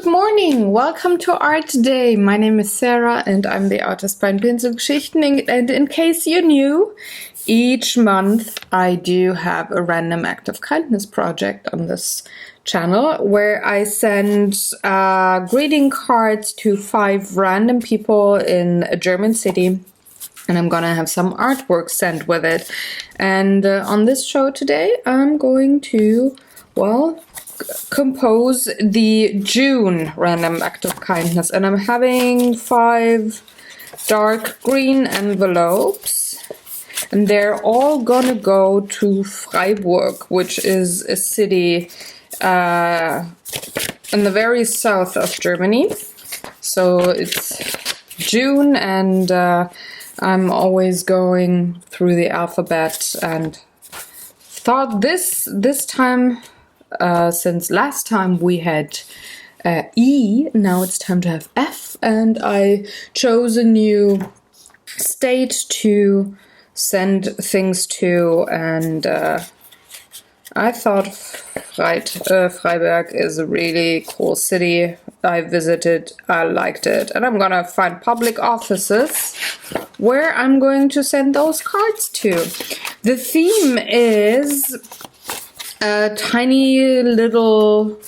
Good morning, welcome to ArtDay. My name is Sarah and I'm the artist behind Pinselgeschichten. And in case you're new, each month I do have a random act of kindness project on this channel where I send greeting cards to 5 random people in a German city. And I'm gonna have some artwork sent with it. And on this show today, I'm going to, compose the June random act of kindness. And I'm having 5 dark green envelopes. And they're all gonna go to Freiburg, which is a city in the very south of Germany. So it's June and I'm always going through the alphabet and thought this time, since last time we had E, now it's time to have F, and I chose a new state to send things to, and I thought Freiburg is a really cool city. I visited, I liked it, and I'm gonna find public offices where I'm going to send those cards to. The theme is tiny little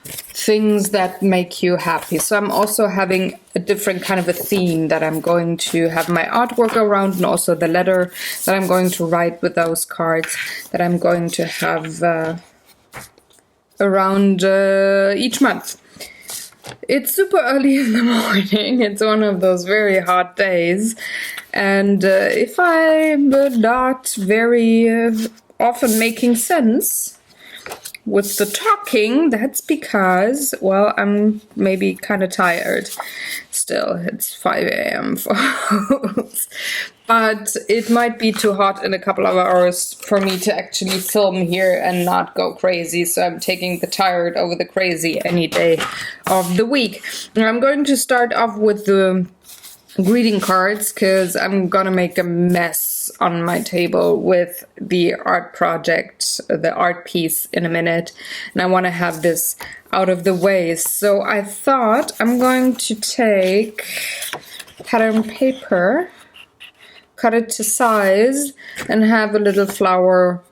things that make you happy. So I'm also having a different kind of a theme that I'm going to have my artwork around, and also the letter that I'm going to write with those cards that I'm going to have around each month. It's super early in the morning. It's one of those very hot days. And if I'm not very often making sense with the talking, that's because, well, I'm maybe kind of tired. Still, it's 5 a.m. folks. But it might be too hot in a couple of hours for me to actually film here and not go crazy. So I'm taking the tired over the crazy any day of the week. And I'm going to start off with the greeting cards because I'm gonna make a mess on my table with the art project, the art piece in a minute, and I want to have this out of the way. So I thought I'm going to take pattern paper, cut it to size, and have a little flower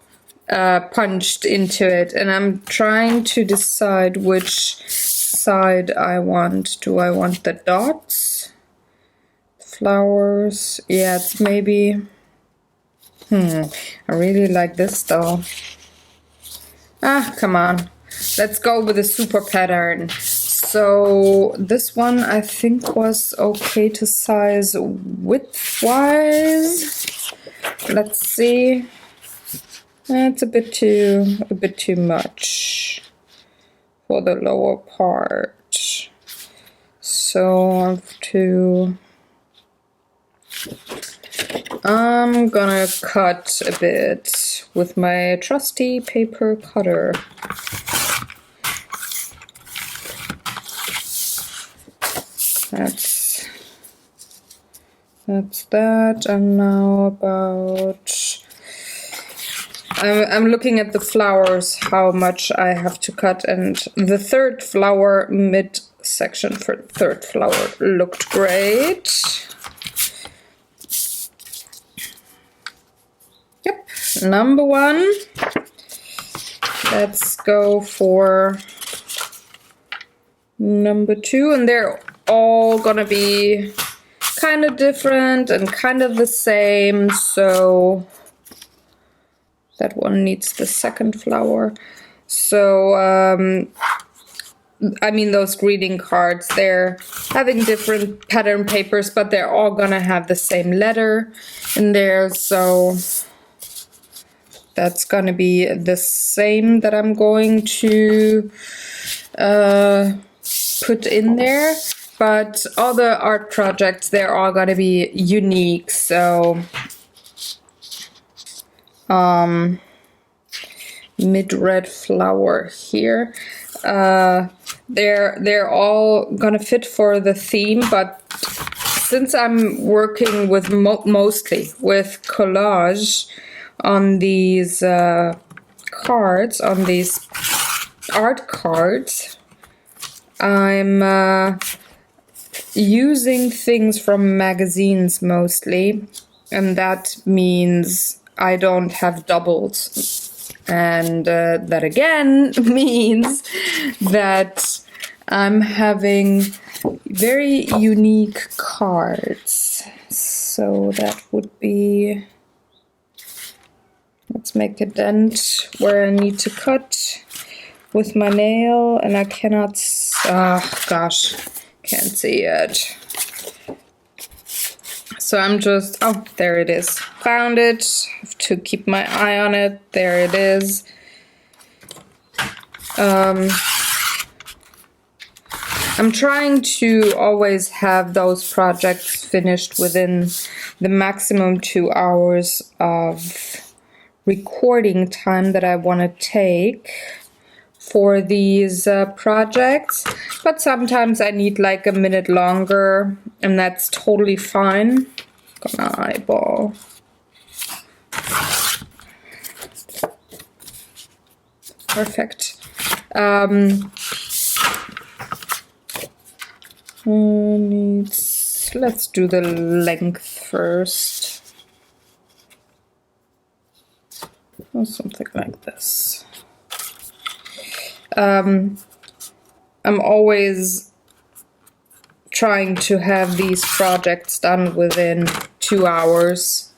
punched into it, and I'm trying to decide which side I want. Do I want the dots? Flowers? Yeah, it's maybe... I really like this though. Come on. Let's go with a super pattern. So this one I think was okay to size width-wise. Let's see. It's a bit too much for the lower part. So I have to... I'm gonna cut a bit with my trusty paper cutter. That's that. And now about... I'm looking at the flowers, how much I have to cut, and the third flower, mid-section for third flower looked great. Yep, number 1. Let's go for number 2, and they're all gonna be kind of different and kind of the same, so that one needs the second flower. So I mean, those greeting cards, they're having different pattern papers, but they're all gonna have the same letter in there, so that's gonna be the same that I'm going to put in there. But all the art projects, they're all gonna be unique, so mid-red flower here. They're all gonna fit for the theme, but since I'm working with mostly with collage on these cards, on these art cards, I'm using things from magazines mostly, and that means I don't have doubles. And that again means that I'm having very unique cards. So that would be, let's make a dent where I need to cut with my nail, and I cannot, gosh, can't see it. So I'm just, oh, there it is. Found it. Have to keep my eye on it. There it is. I'm trying to always have those projects finished within the maximum 2 hours of recording time that I want to take for these projects, but sometimes I need like a minute longer, and that's totally fine. Got my eyeball. Perfect. Let's do the length first. Or something like this. I'm always trying to have these projects done within 2 hours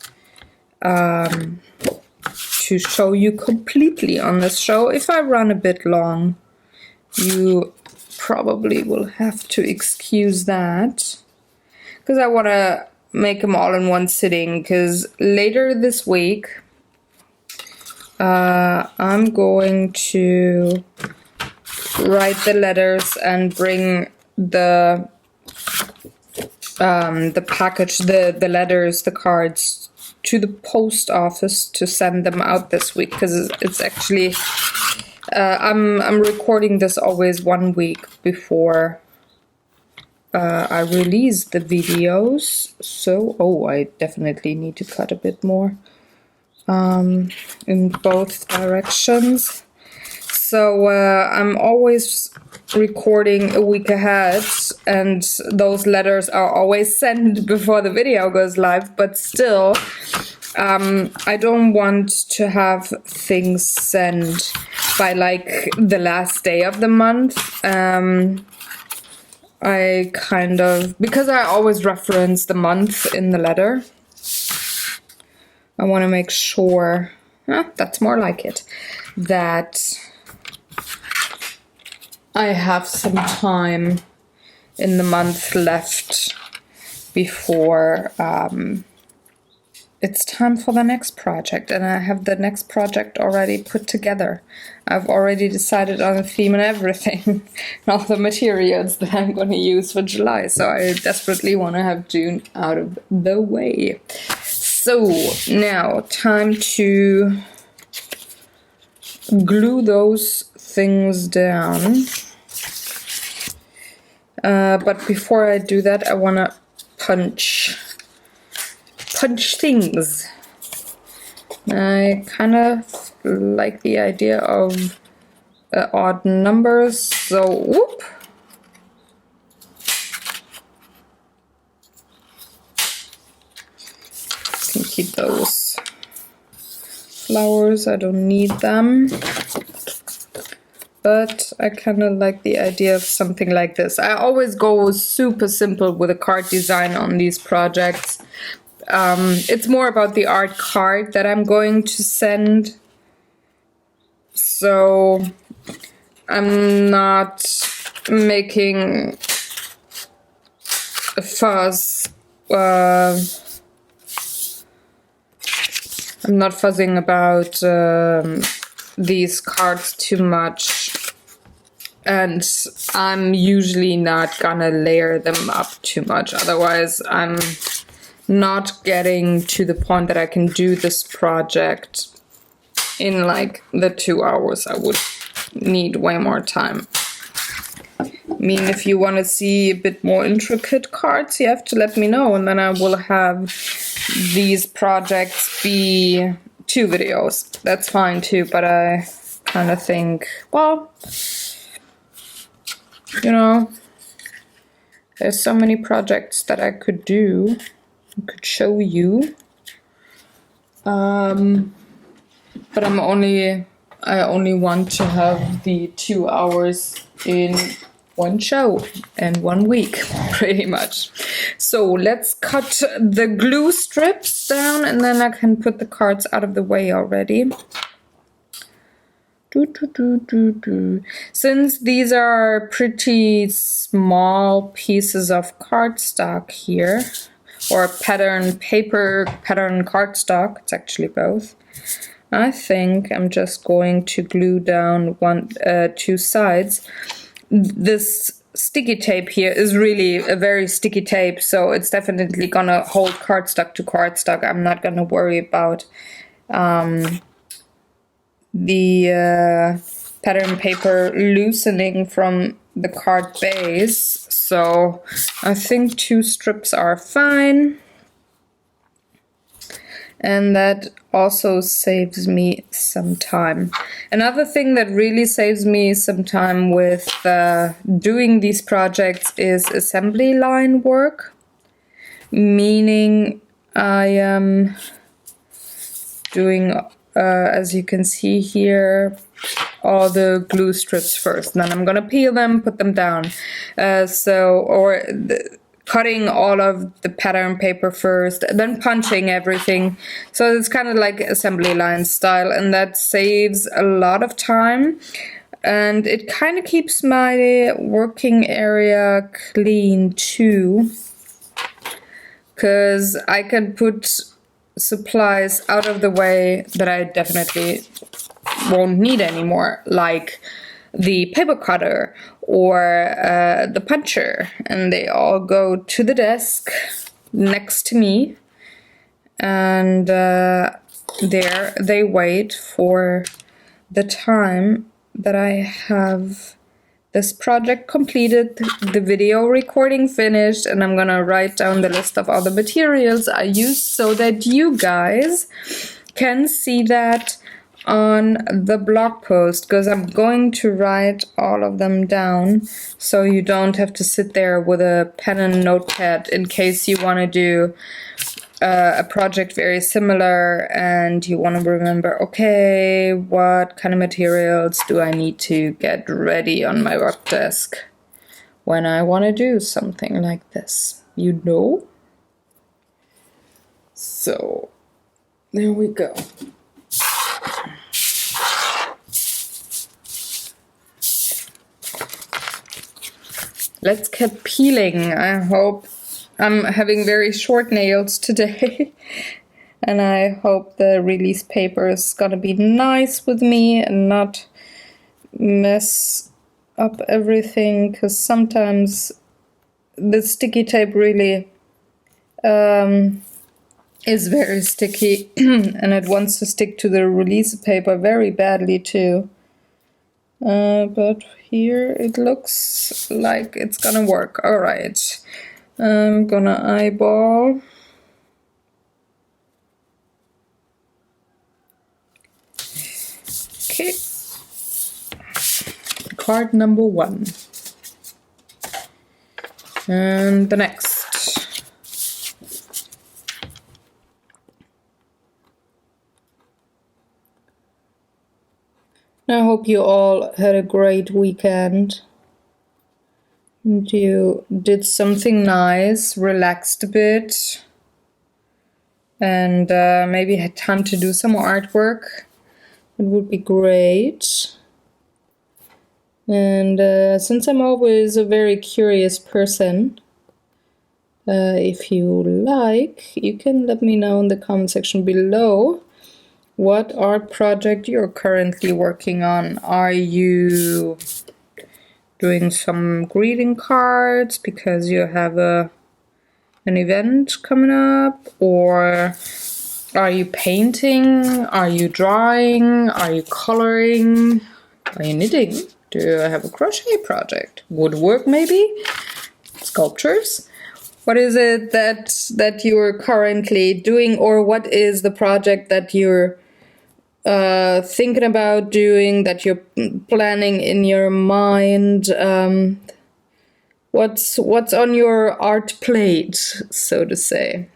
to show you completely on this show. If I run a bit long, you probably will have to excuse that, because I want to make them all in one sitting, because later this week I'm going to write the letters and bring the package, the letters, the cards to the post office to send them out this week, because it's actually I'm recording this always 1 week before I release the videos. So I definitely need to cut a bit more in both directions. So I'm always recording a week ahead, and those letters are always sent before the video goes live, but still I don't want to have things sent by like the last day of the month. I kind of, because I always reference the month in the letter, I want to make sure, that's more like it, that I have some time in the month left before it's time for the next project, and I have the next project already put together. I've already decided on the theme and everything, and all the materials that I'm going to use for July, so I desperately want to have June out of the way. So now, time to glue those things down. But before I do that, I want to punch things. I kind of like the idea of odd numbers, so whoop. Can keep those flowers, I don't need them. But I kind of like the idea of something like this. I always go super simple with a card design on these projects. It's more about the art card that I'm going to send. So I'm not making a fuss. I'm not fuzzing about these cards too much. And I'm usually not gonna layer them up too much. Otherwise, I'm not getting to the point that I can do this project in like the 2 hours. I would need way more time. I mean, if you want to see a bit more intricate cards, you have to let me know, and then I will have these projects be 2 videos. That's fine too, but I kind of think, well, you know, there's so many projects that I could do, I could show you. But I only want to have the 2 hours in one show and 1 week, pretty much. So let's cut the glue strips down and then I can put the cards out of the way already. Since these are pretty small pieces of cardstock here, or pattern paper, pattern cardstock, it's actually both. I think I'm just going to glue down 2 sides. This sticky tape here is really a very sticky tape, so it's definitely gonna hold cardstock to cardstock. I'm not gonna worry about the pattern paper loosening from the card base. So I think 2 strips are fine. And that also saves me some time. Another thing that really saves me some time with doing these projects is assembly line work. Meaning I am doing, as you can see here, all the glue strips first. Then I'm gonna peel them, put them down. Cutting all of the pattern paper first, then punching everything. So it's kind of like assembly line style, and that saves a lot of time. And it kind of keeps my working area clean too, because I can put supplies out of the way that I definitely won't need anymore, like the paper cutter or the puncher, and they all go to the desk next to me, and there they wait for the time that I have this project completed, the video recording finished, and I'm gonna write down the list of all the materials I used so that you guys can see that on the blog post, because I'm going to write all of them down so you don't have to sit there with a pen and notepad in case you want to do a project very similar and you want to remember, okay, what kind of materials do I need to get ready on my work desk when I want to do something like this, you know? So there we go. Let's get peeling. I hope I'm having very short nails today. And I hope the release paper is gonna be nice with me and not mess up everything, because sometimes the sticky tape really is very sticky and it wants to stick to the release paper very badly too. But here it looks like it's gonna work. Alright, I'm gonna eyeball. Okay, card number 1. And the next. I hope you all had a great weekend. And you did something nice, relaxed a bit, and maybe had time to do some artwork. It would be great. And since I'm always a very curious person, if you like, you can let me know in the comment section below what art project you're currently working on. Are you doing some greeting cards because you have an event coming up? Or are you painting? Are you drawing? Are you coloring? Are you knitting? Do you have a crochet project? Woodwork maybe? Sculptures? What is it that you're currently doing, or what is the project that you're thinking about doing, that you're planning in your mind? What's on your art plate, so to say?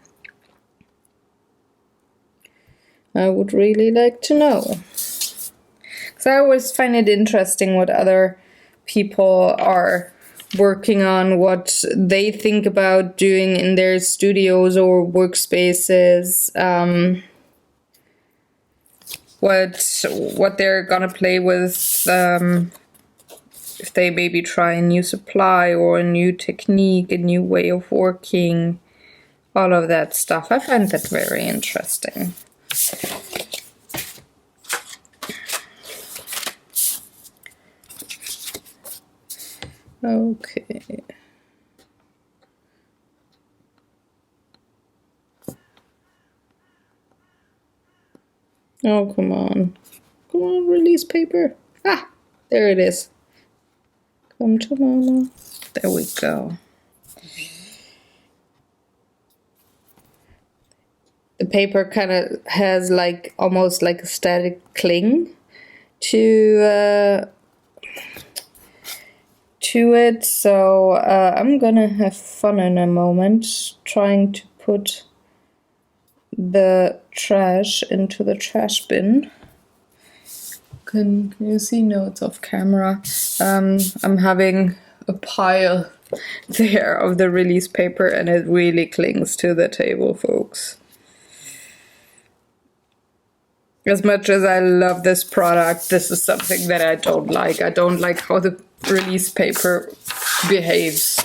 I would really like to know. Because I always find it interesting what other people are working on, what they think about doing in their studios or workspaces, what they're gonna play with, if they maybe try a new supply or a new technique, a new way of working, all of that stuff. I find that very interesting. Okay. Oh, come on. Come on, release paper. Ah, there it is. Come to mama. There we go. The paper kind of has like almost like a static cling to it, so I'm gonna have fun in a moment trying to put the trash into the trash bin. Can you see? No, it's off camera. I'm having a pile there of the release paper, and it really clings to the table, folks. As much as I love this product, this is something that I don't like. I don't like how the release paper behaves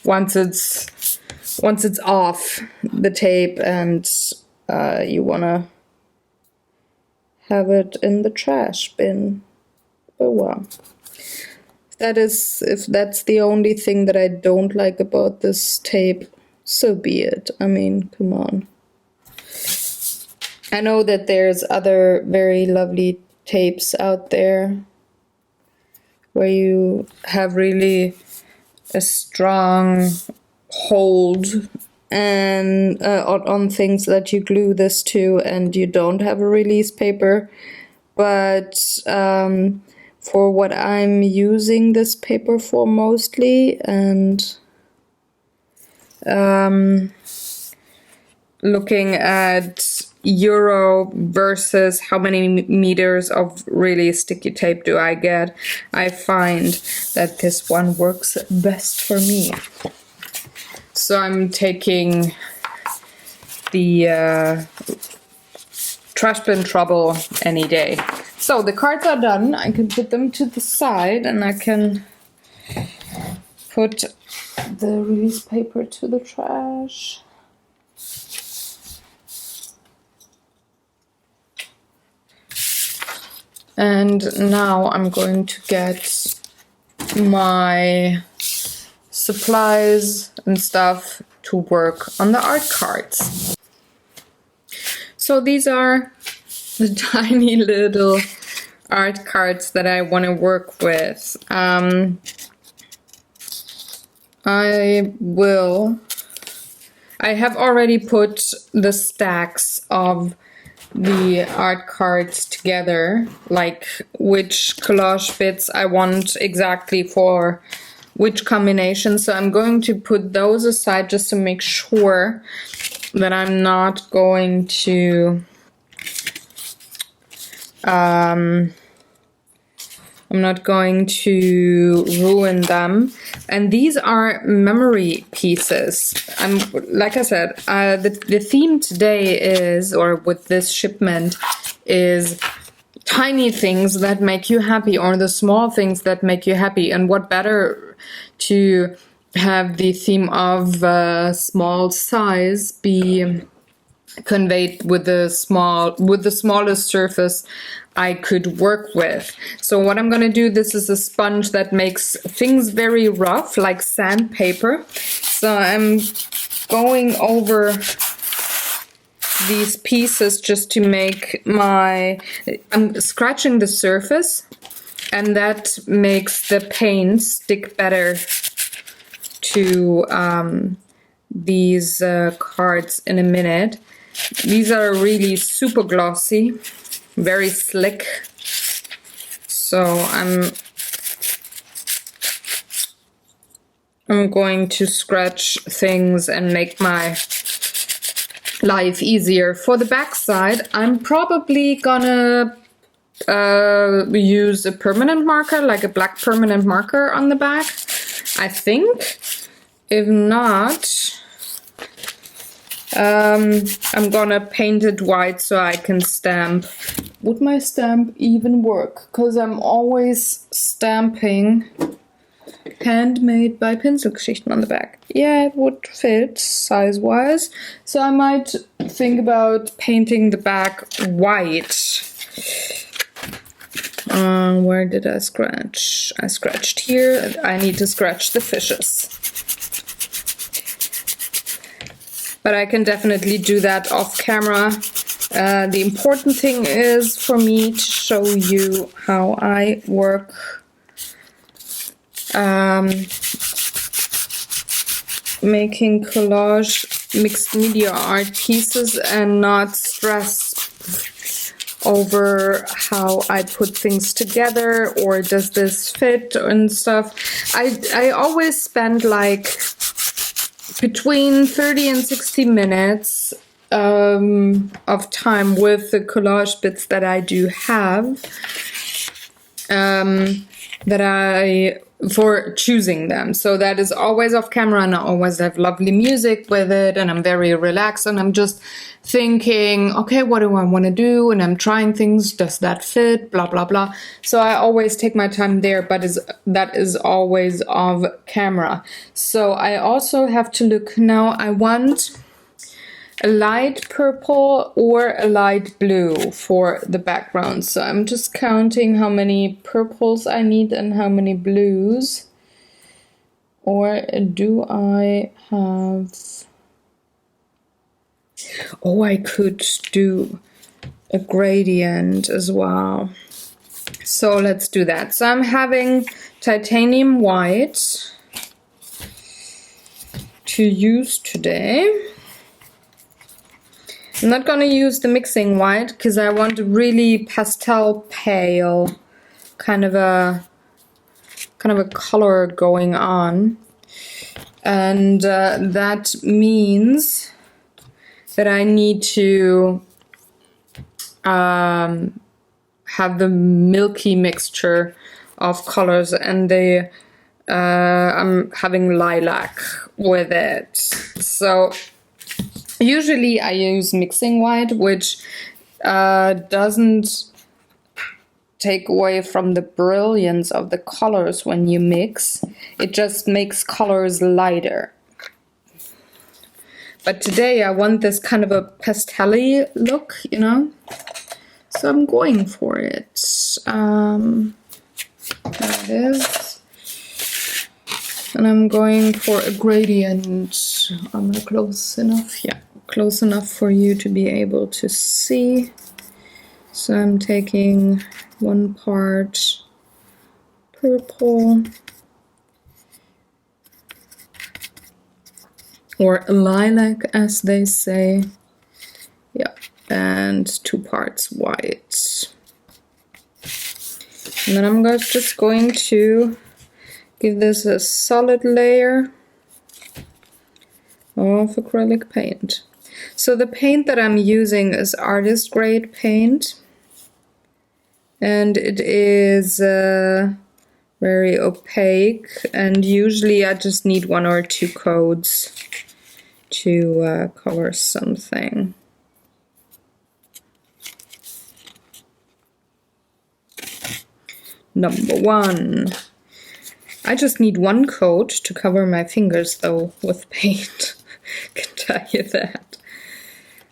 once it's off the tape and you wanna have it in the trash bin. Oh well. If that's the only thing that I don't like about this tape, so be it. I mean, come on. I know that there's other very lovely tapes out there where you have really a strong hold and on things that you glue this to, and you don't have a release paper. But for what I'm using this paper for mostly, and looking at euro versus how many meters of really sticky tape do I get, I find that this one works best for me. So I'm taking the trash bin trouble any day. So the cards are done. I can put them to the side and I can put the release paper to the trash. And now I'm going to get my supplies and stuff to work on the art cards. So these are the tiny little art cards that I want to work with. I have already put the stacks of the art cards together, like which collage bits I want exactly for which combination. So I'm going to put those aside just to make sure that I'm not going to ruin them. And these are memory pieces. Like I said, the theme today is, or with this shipment, is tiny things that make you happy, or the small things that make you happy. And what better to have the theme of small size be conveyed with the smallest surface I could work with. So what I'm gonna do, this is a sponge that makes things very rough, like sandpaper. So I'm going over these pieces just to make I'm scratching the surface, and that makes the paint stick better to these cards in a minute. These are really super glossy, very slick. So I'm I'm going to scratch things and make my life easier. For the back side, I'm probably gonna use a permanent marker, like a black permanent marker on the back, I think. If not, I'm gonna paint it white so I can stamp. Would my stamp even work? Because I'm always stamping handmade by Pinselgeschichten on the back. Yeah, it would fit size-wise. So I might think about painting the back white. Where did I scratch? I scratched here. I need to scratch the fishes. But I can definitely do that off camera. The important thing is for me to show you how I work making collage mixed media art pieces and not stress over how I put things together or does this fit and stuff. I always spend like between 30 and 60 minutes of time with the collage bits that I do have, for choosing them. So that is always off camera, and I always have lovely music with it, and I'm very relaxed, and I'm just thinking, okay, what do I want to do? And I'm trying things, does that fit? Blah, blah, blah. So I always take my time there, but that is always off camera. So I also have to look now, I want a light purple or a light blue for the background. So I'm just counting how many purples I need and how many blues. Or do I have... Oh, I could do a gradient as well. So let's do that. So I'm having titanium white to use today. I'm not going to use the mixing white because I want a really pastel pale kind of a color going on, and that means that I need to have the milky mixture of colors, and I'm having lilac with it. So usually I use mixing white, which doesn't take away from the brilliance of the colors when you mix. It just makes colors lighter. But today I want this kind of a pastel-y look, you know? So I'm going for it. There it is. And I'm going for a gradient. Am I close enough? Yeah, close enough for you to be able to see. So I'm taking one part purple, or lilac as they say. Yeah, and 2 parts white. And then I'm just going to give this a solid layer of acrylic paint. So the paint that I'm using is artist grade paint, and it is very opaque, and usually I just need 1 or 2 coats to color something. Number 1. I just need 1 coat to cover my fingers though with paint. I can tell you that.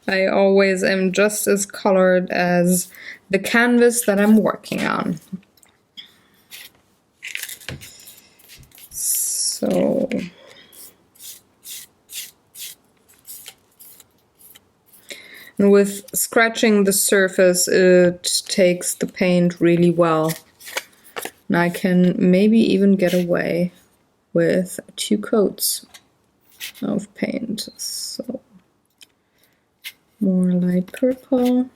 I always am just as colored as the canvas that I'm working on. So and with scratching the surface, it takes the paint really well. And I can maybe even get away with 2 coats of paint. So more light purple.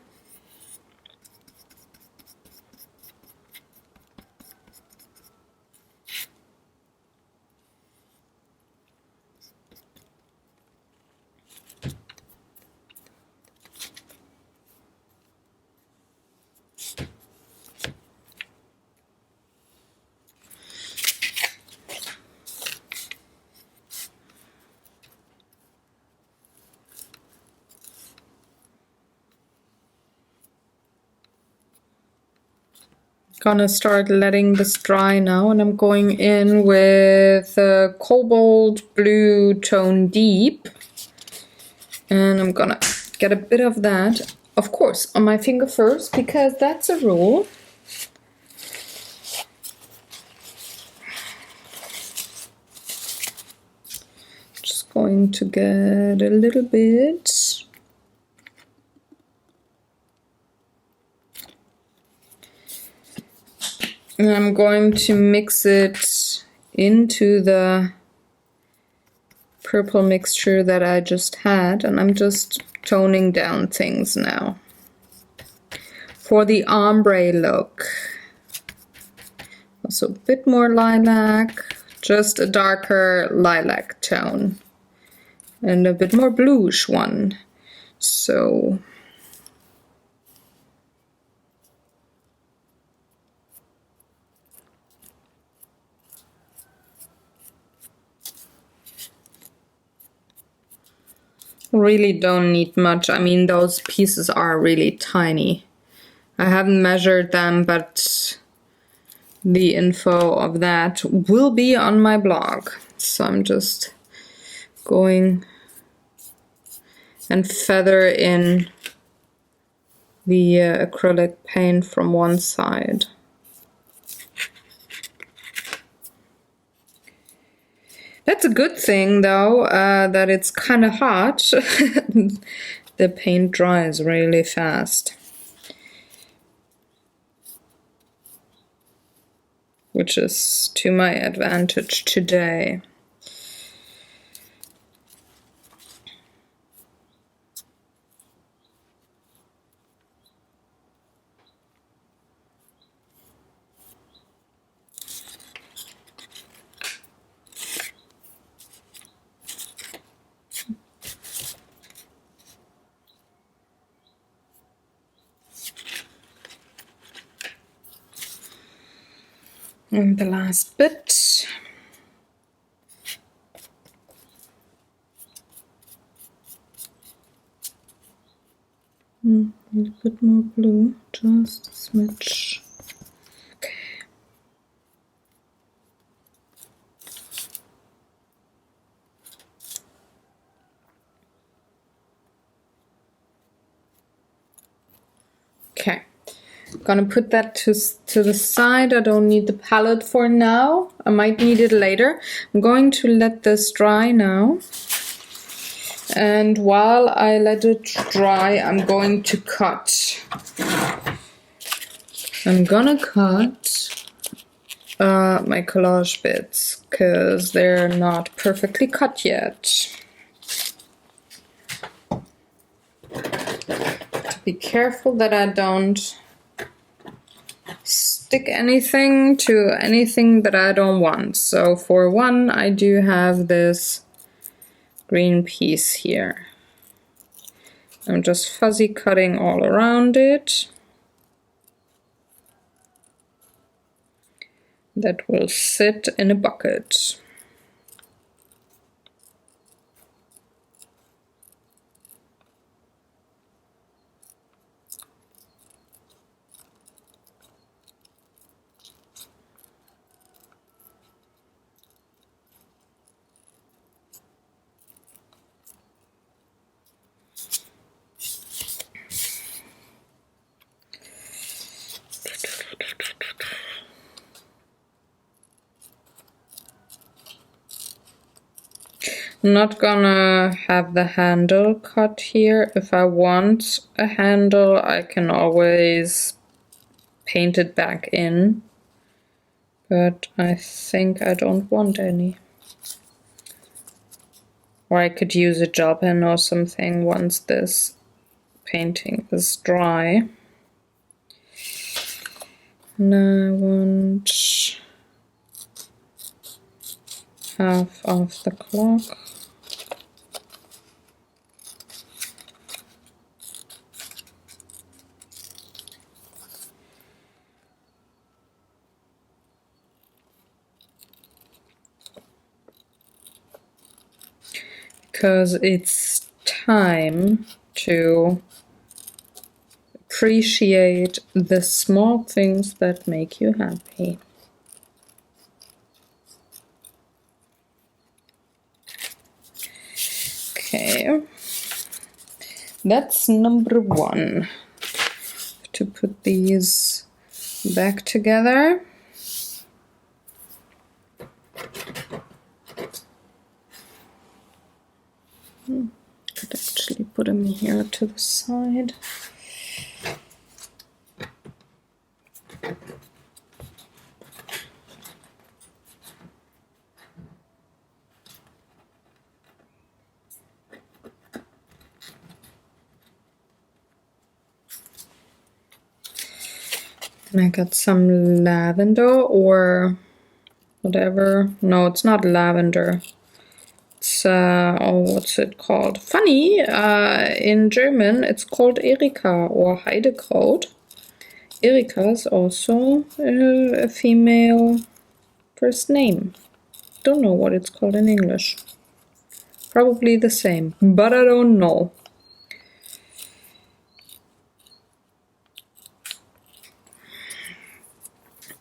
gonna start letting this dry now, and I'm going in with cobalt blue tone deep, and I'm gonna get a bit of that, of course, on my finger first, because that's a rule. Just going to get a little bit. And I'm going to mix it into the purple mixture that I just had, and I'm just toning down things now. For the ombre look, also a bit more lilac, just a darker lilac tone, and a bit more bluish one. So really don't need much. I mean, those pieces are really tiny. I haven't measured them, but the info of that will be on my blog. So I'm just going and feather in the acrylic paint from one side. That's a good thing though, that it's kind of hot. The paint dries really fast, which is to my advantage today. And the last bit. Need a bit more blue, just a smidge. Okay. Okay. Gonna put that to the side. I don't need the palette for now. I might need it later. I'm going to let this dry now. And while I let it dry, I'm going to cut. I'm gonna cut my collage bits, because they're not perfectly cut yet. To be careful that I don't stick anything to anything that I don't want. So for one, I do have this green piece here. I'm just fuzzy cutting all around it. That will sit in a bucket. I'm not gonna have the handle cut here. If I want a handle, I can always paint it back in, but I think I don't want any. Or I could use a gel pen or something once this painting is dry. And I want half of the clock. Because it's time to appreciate the small things that make you happy. Okay, that's number one. To put these back together. Could actually put them here to the side. And I got some lavender or whatever. No, it's not lavender. It's, oh, what's it called? Funny, in German it's called Erika or Heidekraut. Erika is also a female first name. Don't know what it's called in English. Probably the same, but I don't know.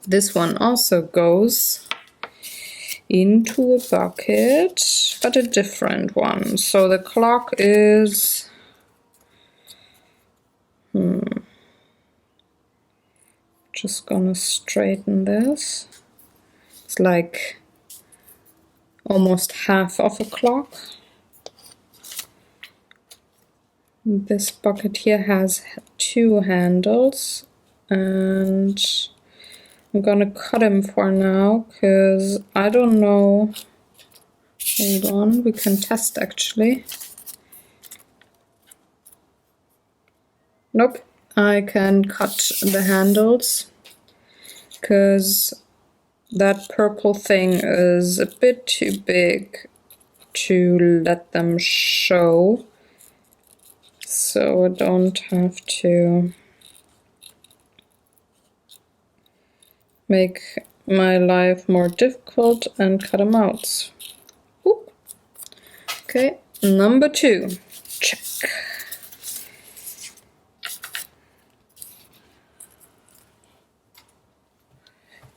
This one also goes into a bucket, but a different one. So the clock is just gonna straighten this. It's like almost half of a clock. This bucket here has 2 handles, and I'm gonna cut him for now because I don't know. Hold on, we can test actually. Nope, I can cut the handles because that purple thing is a bit too big to let them show, so I don't have to make my life more difficult and cut them out. Ooh. Okay, number 2, check.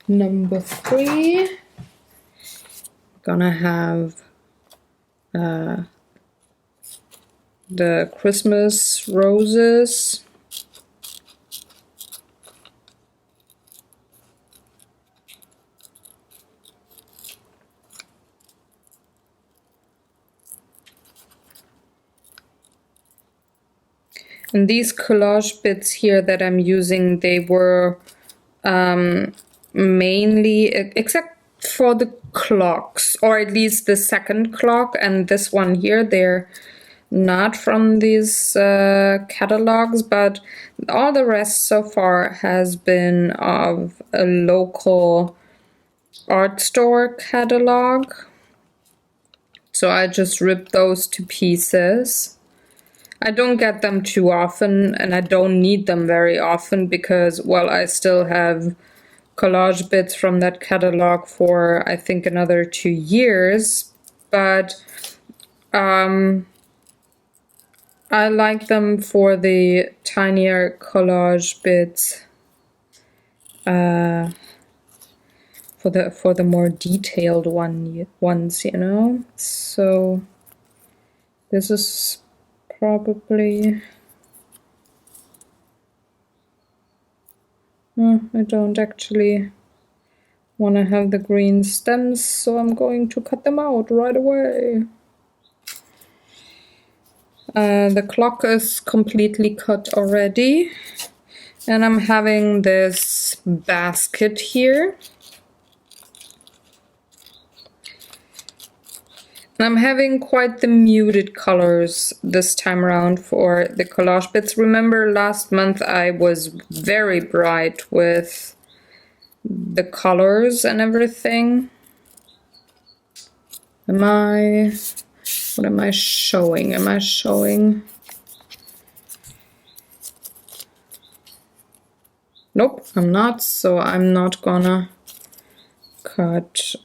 Number 3, gonna have the Christmas roses. And these collage bits here that I'm using, they were mainly, except for the clocks, or at least the second clock and this one here, they're not from these catalogs, but all the rest so far has been of a local art store catalog. So I just ripped those to pieces. I don't get them too often, and I don't need them very often because, well, I still have collage bits from that catalog for, I think, another 2 years, but I like them for the tinier collage bits, for the more detailed ones, you know. So this is probably, I don't actually want to have the green stems, so I'm going to cut them out right away. The clock is completely cut already, and I'm having this basket here. I'm having quite the muted colors this time around for the collage bits. Remember last month I was very bright with the colors and everything. What am I showing? Am I showing? Nope, I'm not, so I'm not gonna cut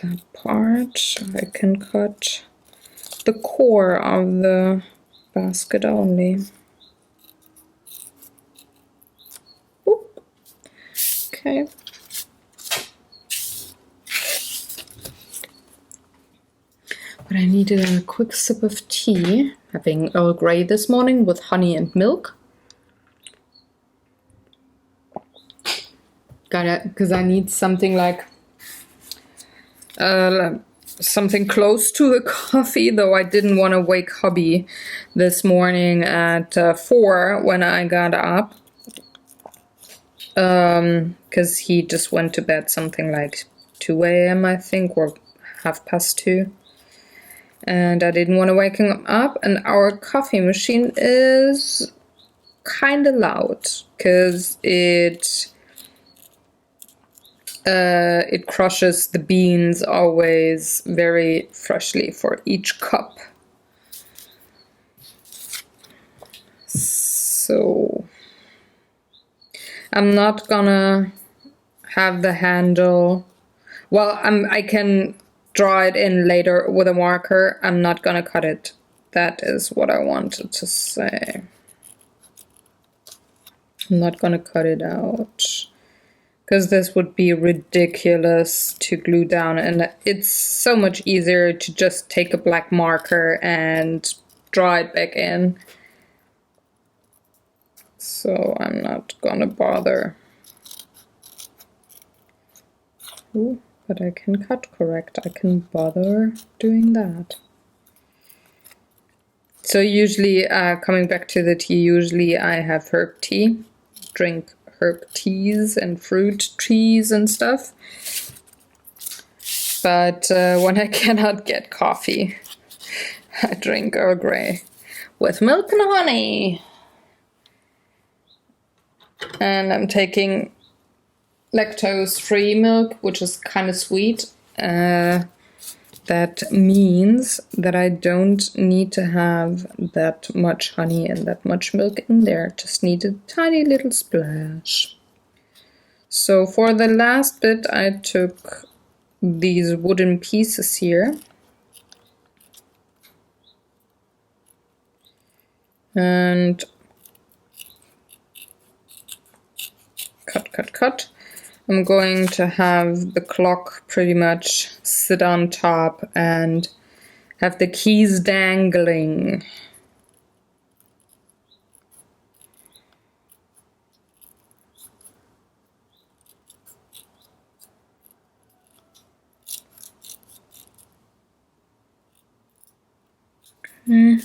that part. I can cut the core of the basket only. Okay. But I needed a quick sip of tea, having Earl Grey this morning with honey and milk. Because I need something like something close to the coffee, though I didn't want to wake hubby this morning at 4 when I got up. Because he just went to bed something like 2 a.m. I think, or 2:30. And I didn't want to wake him up, and our coffee machine is kind of loud because it crushes the beans always very freshly for each cup. So I'm not gonna have the handle. Well, I can draw it in later with a marker. I'm not gonna cut it. That is what I wanted to say. I'm not gonna cut it out because this would be ridiculous to glue down, and it's so much easier to just take a black marker and draw it back in. So I'm not gonna bother. Ooh. But I can cut correct. I can bother doing that. So usually, coming back to the tea, usually I have herb tea. Drink herb teas and fruit teas and stuff. But when I cannot get coffee, I drink Earl Grey with milk and honey. And I'm taking lactose-free milk, which is kind of sweet. That means that I don't need to have that much honey and that much milk in there. Just need a tiny little splash. So for the last bit, I took these wooden pieces here. And cut. I'm going to have the clock pretty much sit on top and have the keys dangling. Okay.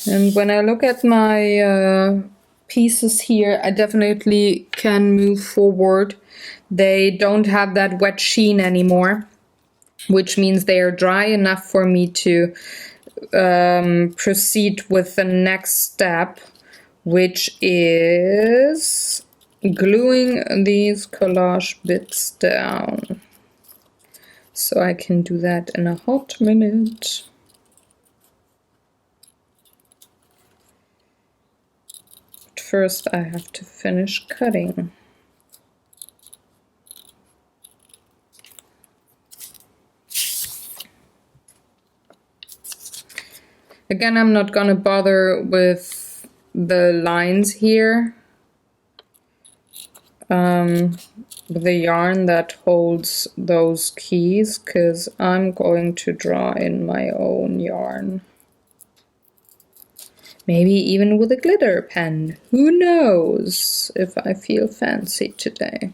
And when I look at my pieces here, I definitely can move forward. They don't have that wet sheen anymore, which means they are dry enough for me to proceed with the next step, which is gluing these collage bits down. So I can do that in a hot minute. But first I have to finish cutting. Again, I'm not gonna bother with the lines here. The yarn that holds those keys, because I'm going to draw in my own yarn. Maybe even with a glitter pen. Who knows if I feel fancy today.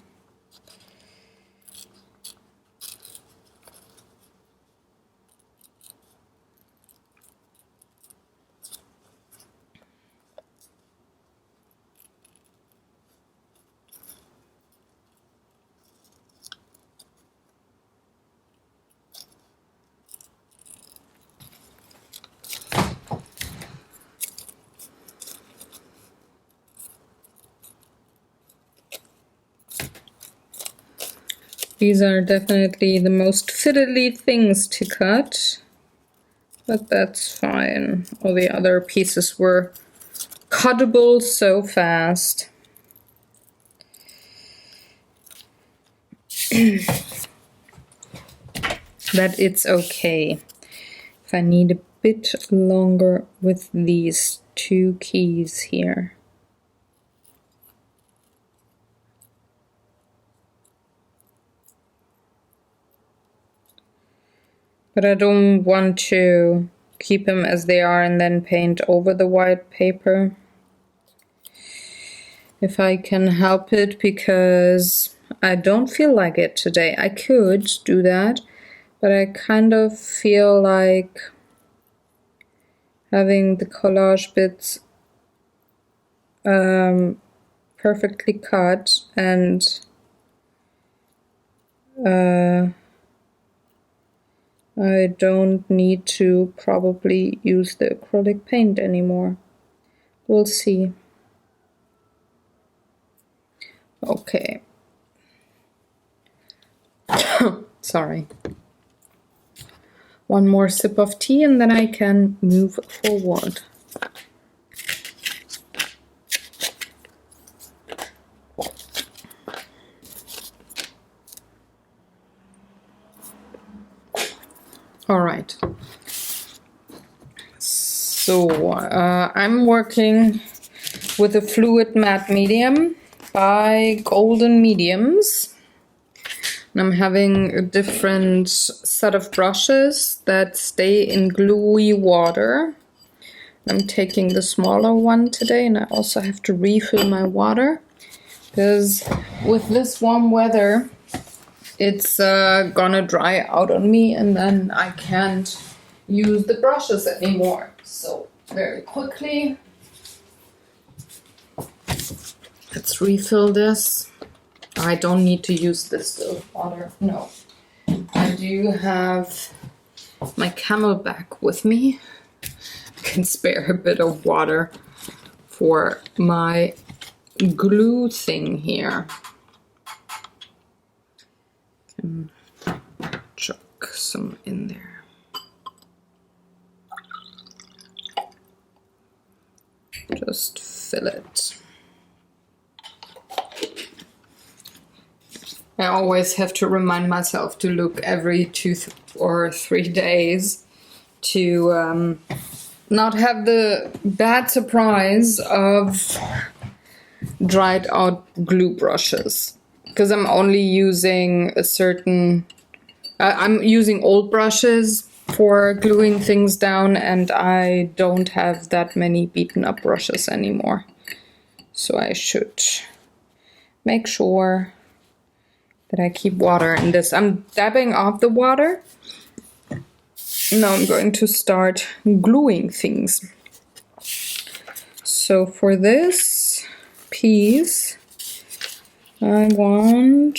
These are definitely the most fiddly things to cut, but that's fine. All the other pieces were cuttable so fast. That it's okay. If I need a bit longer with these two keys here. But I don't want to keep them as they are and then paint over the white paper if I can help it, because I don't feel like it today. I could do that, but I kind of feel like having the collage bits perfectly cut, and I don't need to probably use the acrylic paint anymore. We'll see. Okay. Sorry. One more sip of tea and then I can move forward. All right. So I'm working with a fluid matte medium by Golden Mediums. And I'm having a different set of brushes that stay in gluey water. I'm taking the smaller one today, and I also have to refill my water because with this warm weather it's gonna dry out on me and then I can't use the brushes anymore. So very quickly, let's refill this. I don't need to use this still water, no. I do have my Camelback with me. I can spare a bit of water for my glue thing here. Can chuck some in there. Just fill it. I always have to remind myself to look every 2 or 3 days to not have the bad surprise of dried out glue brushes. Because I'm only using a certain... I'm using old brushes for gluing things down, and I don't have that many beaten up brushes anymore. So I should make sure that I keep water in this. I'm dabbing off the water. Now I'm going to start gluing things. So for this piece, I want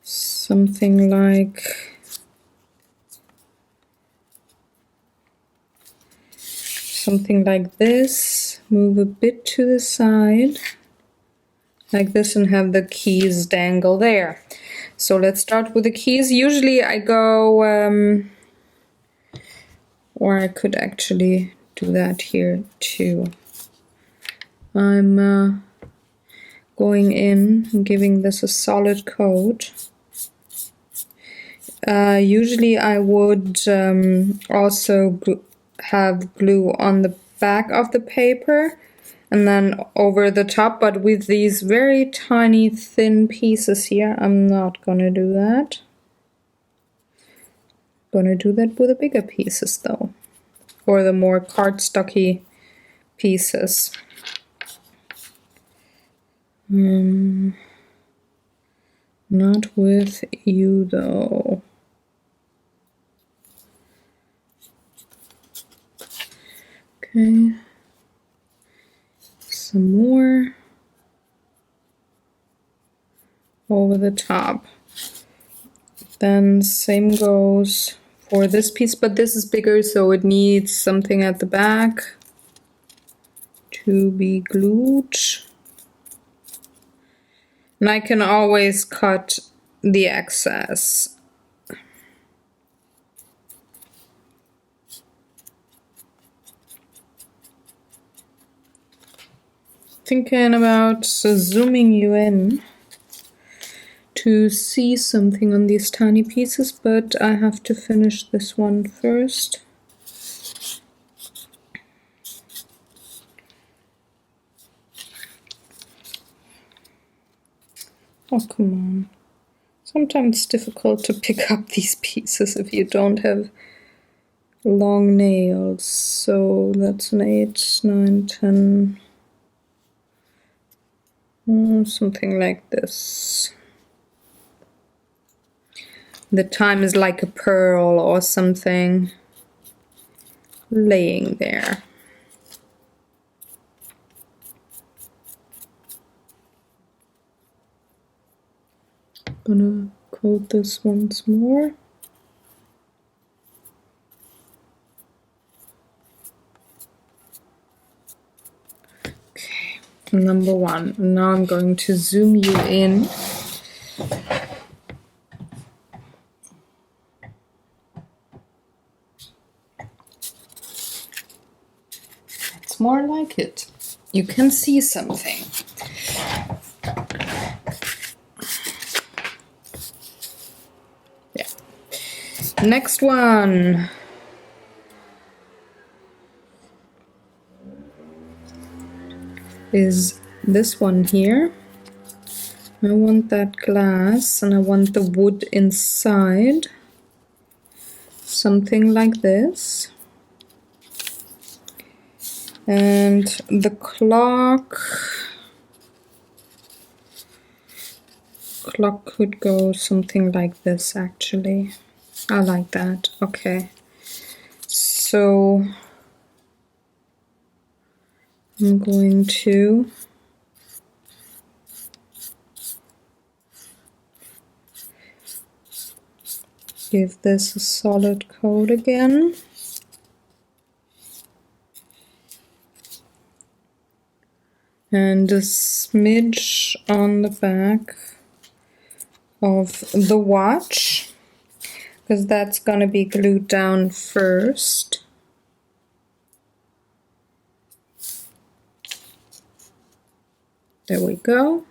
something like this. Move a bit to the side like this and have the keys dangle there. So let's start with the keys. Usually I go or I could actually do that here too. I'm going in and giving this a solid coat. Usually I would also have glue on the back of the paper and then over the top, but with these very tiny thin pieces here, I'm not gonna do that. Gonna do that with the bigger pieces though, or the more cardstocky pieces. Not with you though. Okay, some more over the top. Then same goes for this piece, but this is bigger, so it needs something at the back to be glued. And I can always cut the excess. Thinking about zooming you in to see something on these tiny pieces, but I have to finish this one first. Oh, come on. Sometimes it's difficult to pick up these pieces if you don't have long nails. So that's an 8, 9, 10, something like this. The time is like a pearl or something laying there. Gonna coat this once more. Okay, number 1. Now I'm going to zoom you in. That's more like it. You can see something. Yeah. Next one. Is this one here. I want that glass and I want the wood inside. Something like this. And the clock could go something like this actually. I like that. Okay. So I'm going to give this a solid coat again. And a smidge on the back of the watch, because that's going to be glued down first. There we go.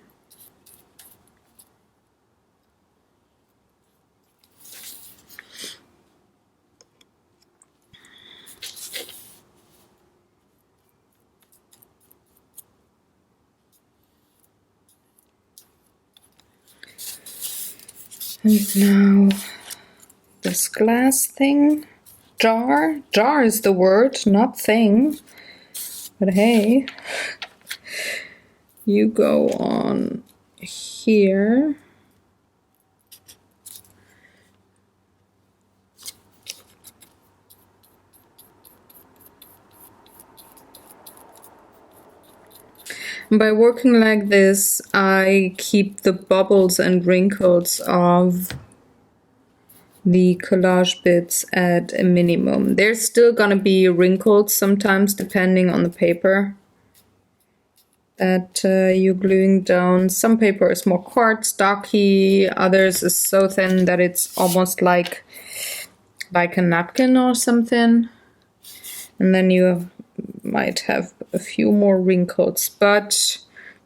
And now this glass thing. Jar. Jar is the word, not thing. But hey, you go on here. By working like this, I keep the bubbles and wrinkles of the collage bits at a minimum. There's still gonna be wrinkles sometimes depending on the paper that you're gluing down. Some paper is more quartz, darky, others is so thin that it's almost like a napkin or something. And then you might have a few more wrinkles, but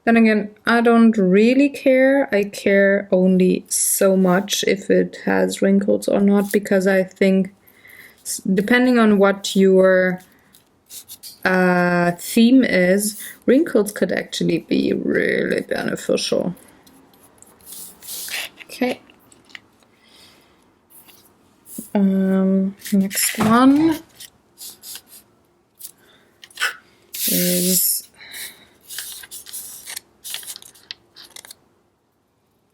then again, I don't really care. I care only so much if it has wrinkles or not, because I think depending on what your theme is, wrinkles could actually be really beneficial. Okay. Next one is,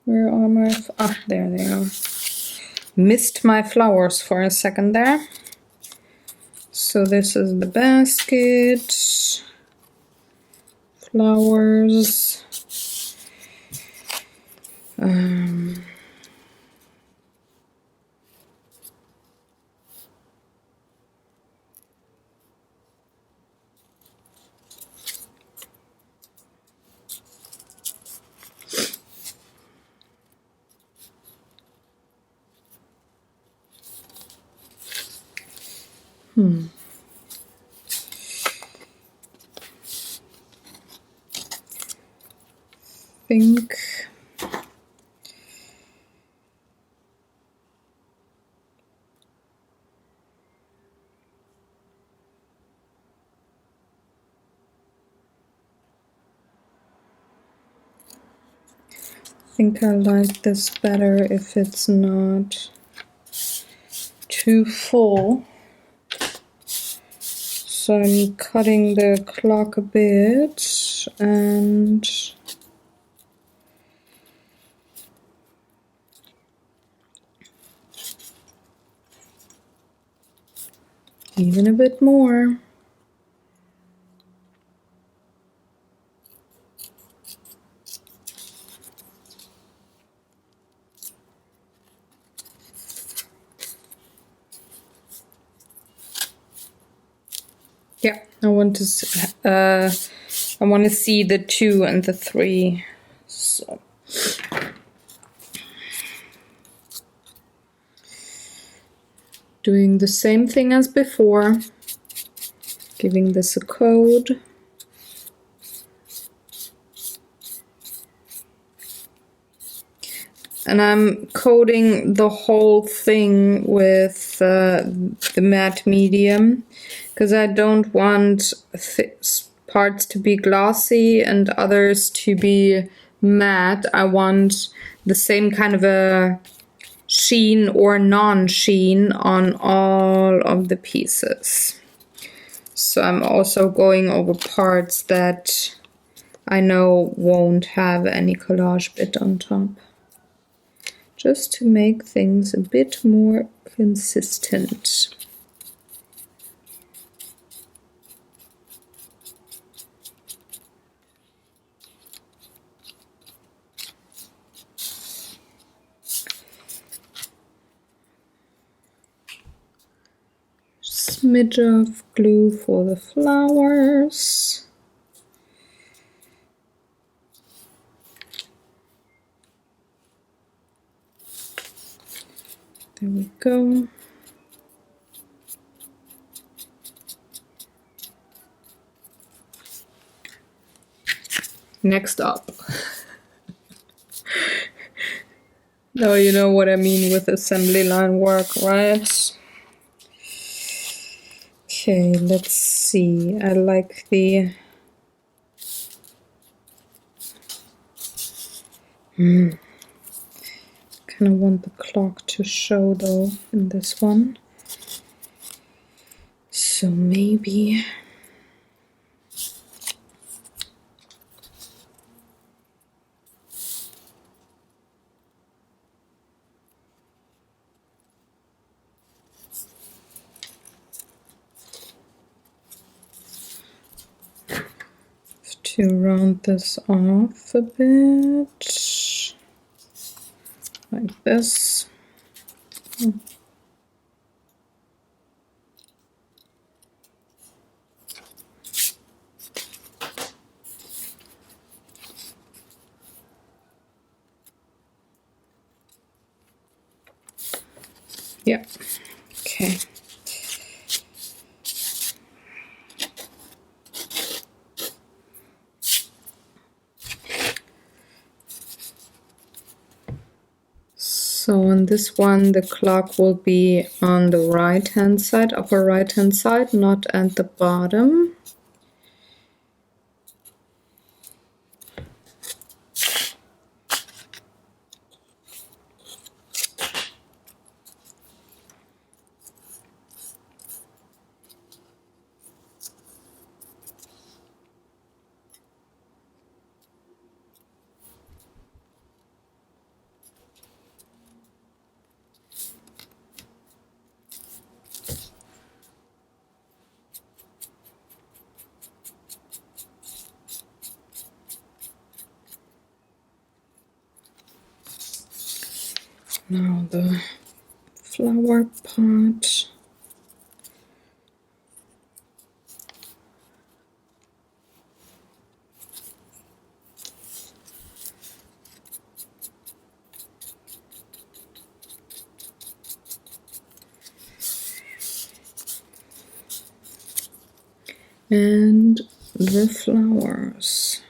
where are my, there they are. Missed my flowers for a second there. So this is the basket, flowers, think think I like this better if it's not too full. So I'm cutting the clock a bit and even a bit more. Yeah, I want to see the 2 and the 3. So doing the same thing as before, giving this a code. And I'm coding the whole thing with the matte medium, because I don't want parts to be glossy and others to be matte. I want the same kind of a sheen or non-sheen on all of the pieces. So I'm also going over parts that I know won't have any collage bit on top, just to make things a bit more consistent. Smidge of glue for the flowers. There we go. Next up. Now you know what I mean with assembly line work, right? Okay, let's see. I like the kind of want the clock to show though in this one. So maybe to round this off a bit, like this. Yeah, okay. So on this one, the clock will be on the right-hand side, upper right-hand side, not at the bottom. Now the flower pot. And the flowers.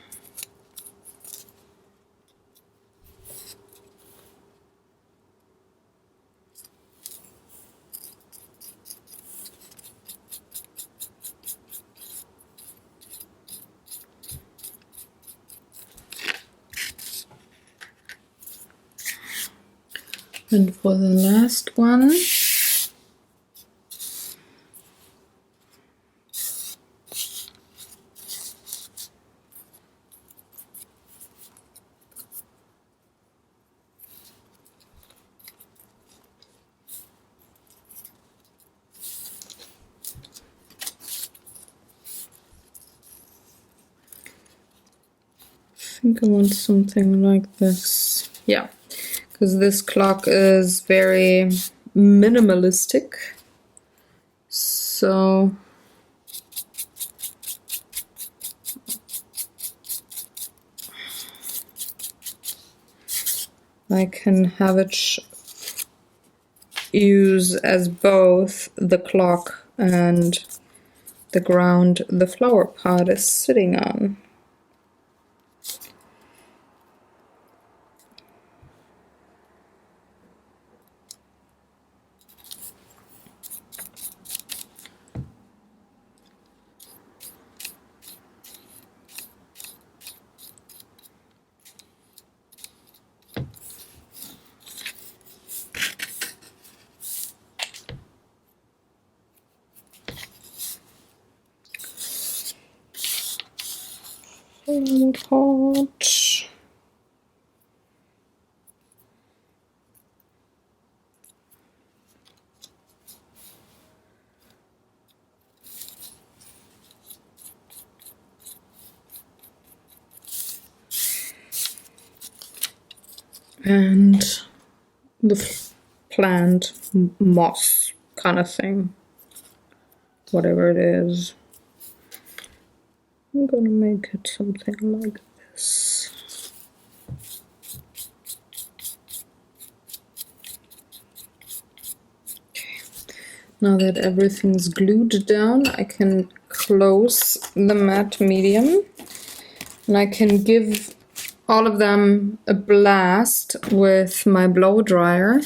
And for the last one, I think I want something like this. Yeah, because this clock is very minimalistic. So I can have it use as both the clock and the ground the flower pot is sitting on. Flower pot. And the plant moss kind of thing, whatever it is. I'm gonna make it something like this. Okay. Now that everything's glued down, I can close the matte medium, and I can give all of them a blast with my blow dryer.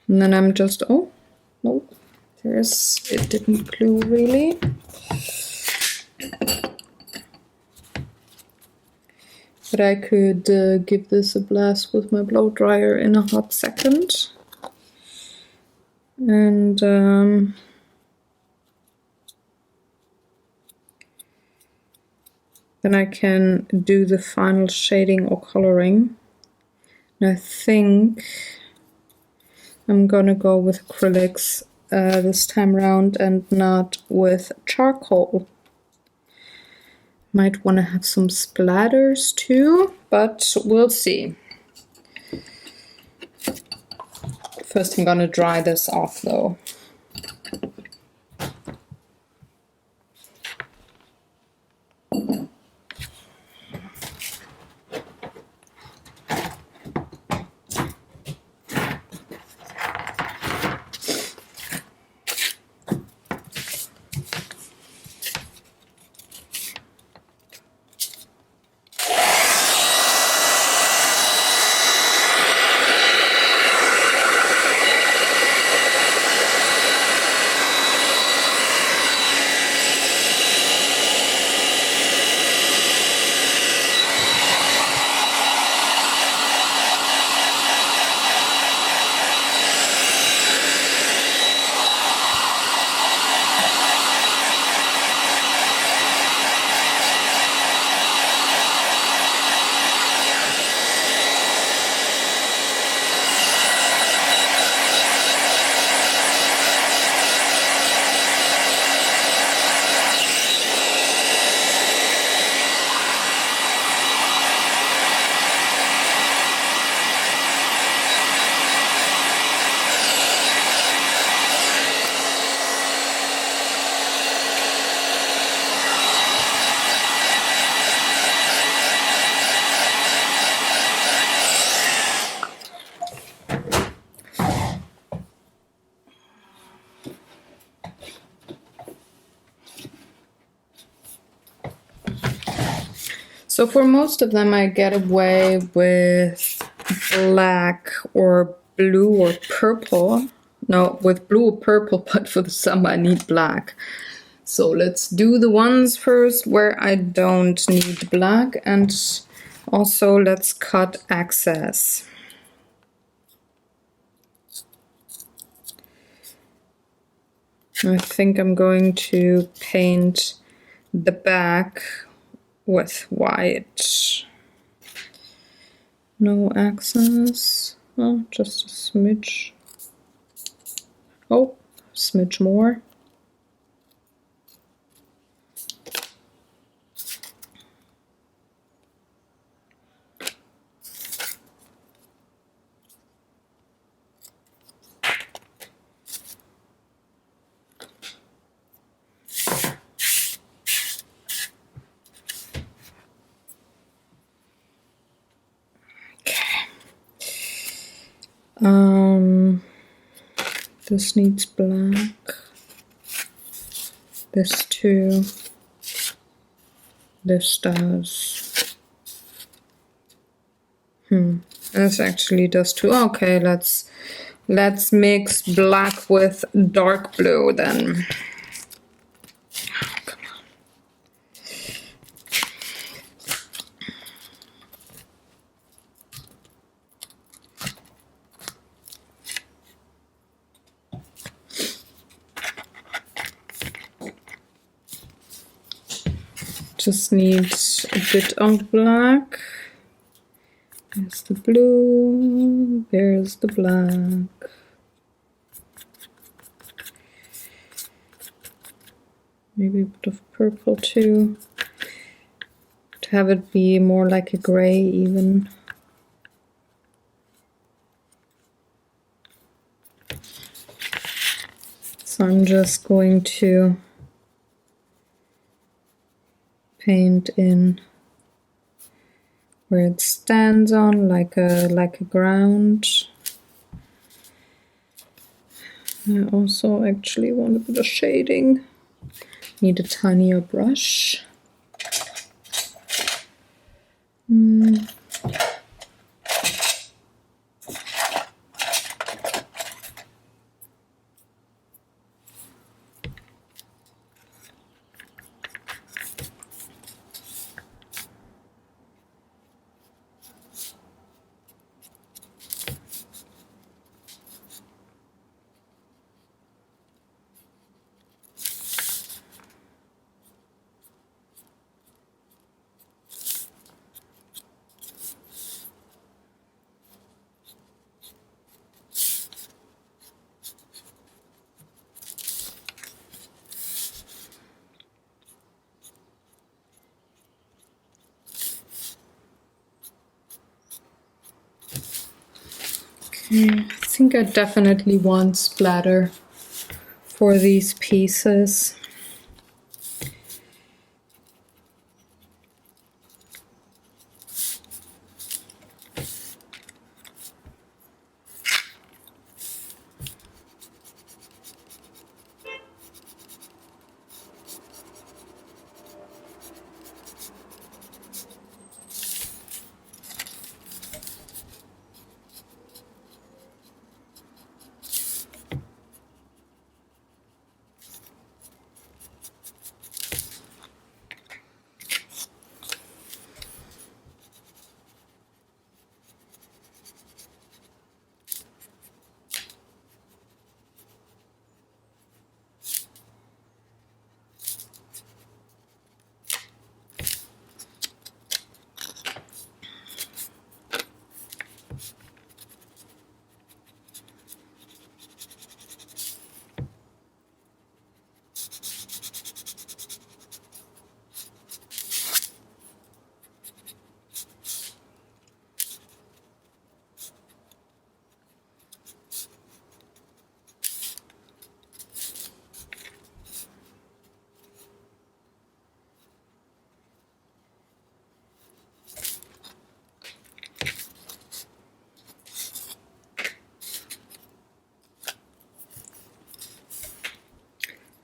And then I'm just, oh, no, it didn't glue really. But I could give this a blast with my blow dryer in a hot second. And then I can do the final shading or coloring. And I think I'm gonna go with acrylics this time around and not with charcoal. Might want to have some splatters too, but we'll see. First I'm gonna dry this off though. So for most of them I get away with black or blue or purple. No, with blue or purple, but for the some I need black. So let's do the ones first where I don't need black, and also let's cut excess. I think I'm going to paint the back with white. No accents. Oh, just a smidge. Oh, smidge more. This needs black. This too. This does. This actually does too. Okay, let's mix black with dark blue then. Come on. Just need a bit of black. There's the blue, there's the black. Maybe a bit of purple too. To have it be more like a gray even. So I'm just going to paint in where it stands on like a ground. I also actually want a bit of shading. Need a tinier brush. I think I definitely want splatter for these pieces.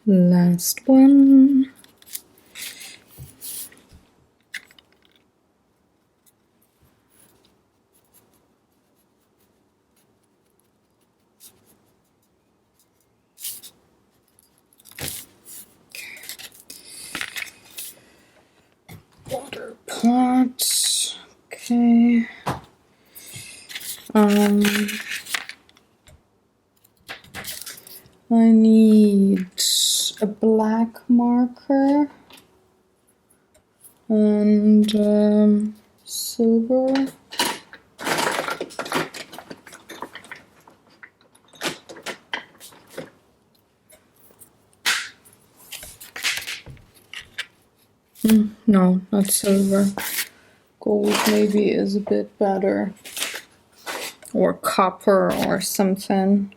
Last one. Water pot. Okay. I need a black marker and silver. No, not silver. Gold maybe is a bit better. Or copper or something.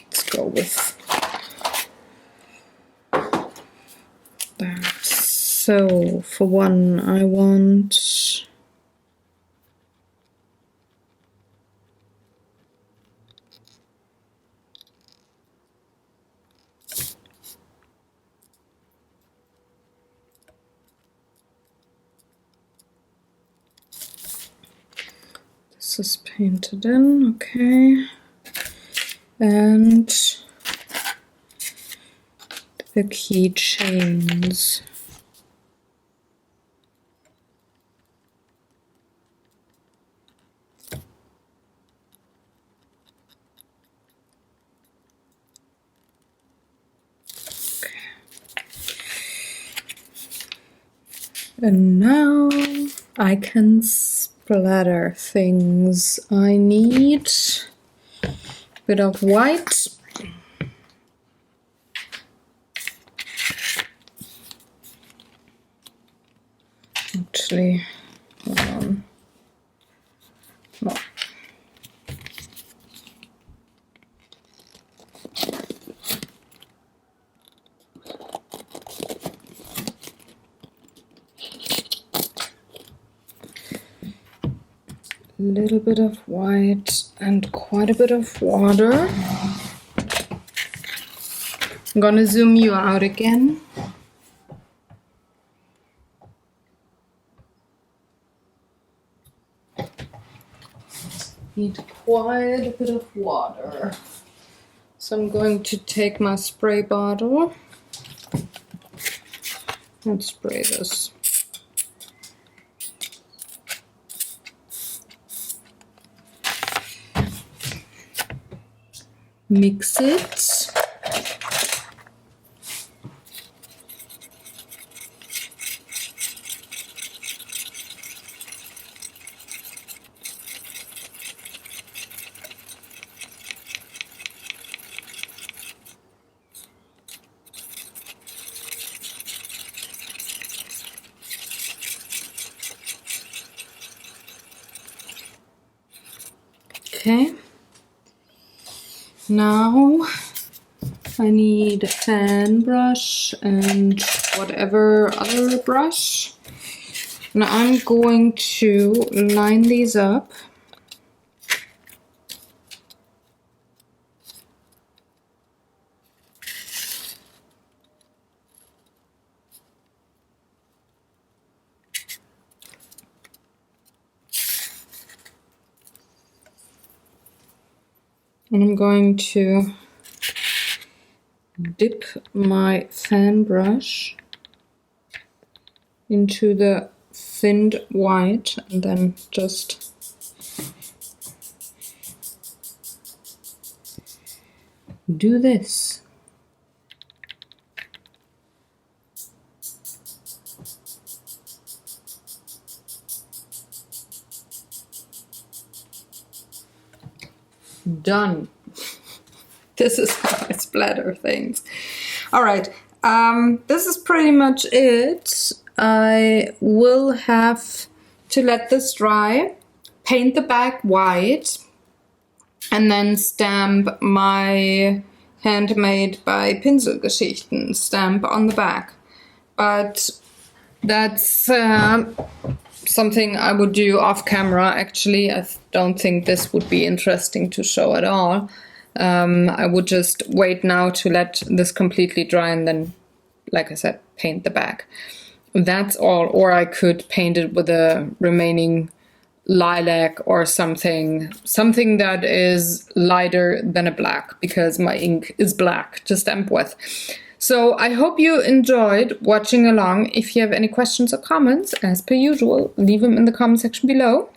Let's go with that. So for one, I want this is painted in, okay. And the keychains. And now I can splatter things. I need a bit of white. Actually, hold on. No. A little bit of white and quite a bit of water. I'm gonna zoom you out again. Need quite a bit of water. So I'm going to take my spray bottle and spray this. Mix it. Okay. Now I need a fan brush and whatever other brush. Now I'm going to line these up. And I'm going to dip my fan brush into the thinned white and then just do this. Done. This is how I splatter things. All right, this is pretty much it. I will have to let this dry, paint the back white, and then stamp my Handmade by Pinselgeschichten stamp on the back. But that's something I would do off camera. Actually, I don't think this would be interesting to show at all. I would just wait now to let this completely dry and then, like I said, paint the back. That's all. Or I could paint it with a remaining lilac or something that is lighter than a black, because my ink is black to stamp with. So I hope you enjoyed watching along. If you have any questions or comments, as per usual, leave them in the comment section below.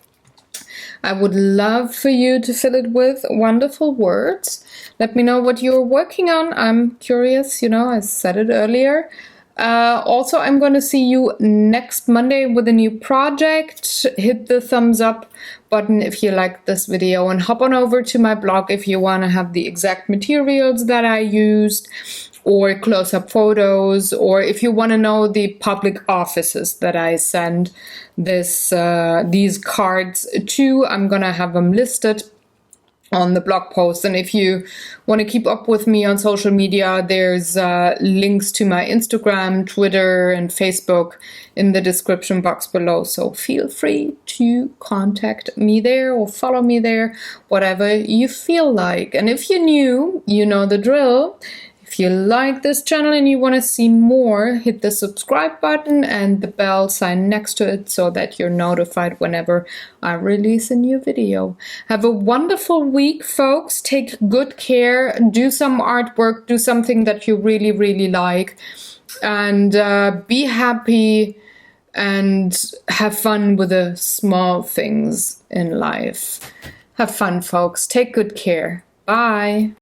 I would love for you to fill it with wonderful words. Let me know what you're working on. I'm curious, you know, I said it earlier. Also, I'm going to see you next Monday with a new project. Hit the thumbs up button if you liked this video, and hop on over to my blog if you want to have the exact materials that I used, or close-up photos, or if you want to know the public offices that I send these cards to. I'm gonna have them listed on the blog post. And if you want to keep up with me on social media, there's links to my Instagram, Twitter, and Facebook in the description box below. So feel free to contact me there or follow me there, whatever you feel like. And if you're new, you know the drill. If you like this channel and you want to see more, hit the subscribe button and the bell sign next to it so that you're notified whenever I release a new video. Have a wonderful week, folks. Take good care. Do some artwork. Do something that you really, really like. And be happy and have fun with the small things in life. Have fun, folks. Take good care. Bye.